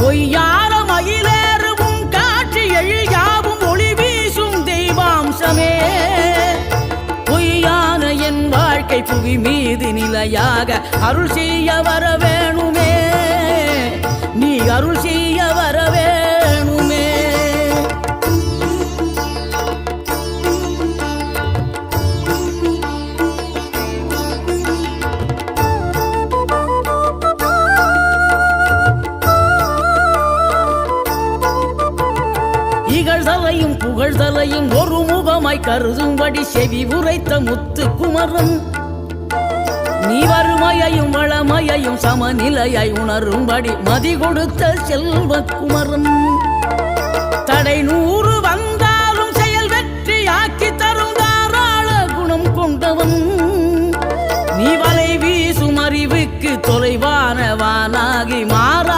பொய்யார மயிலேறும் காட்சி எழியாவும் ஒளி வீசும் தெய்வாம்சமே பொய்யான என் வாழ்க்கை புவி மீது நிலையாக அருள் செய்ய வர வேணுமே நீ அருள் செய்ய வர வேணுமே இகழ்தலையும் புகழ்தலையும் ஒரு முகமாய் கருதும்படி செவி உரைத்த முத்து குமரன் நீ வறுமையையும் வளமையையும் சமநிலையை உணரும்படி மதி கொடுத்த செல்வ குமரன் தடை 100 வந்தாலும் செயல் வெற்றியாக்கி தரும் தாராள குணம் கொண்டவன் நீ வலை வீசும் அறிவுக்கு தொலைவானவானாகி மாற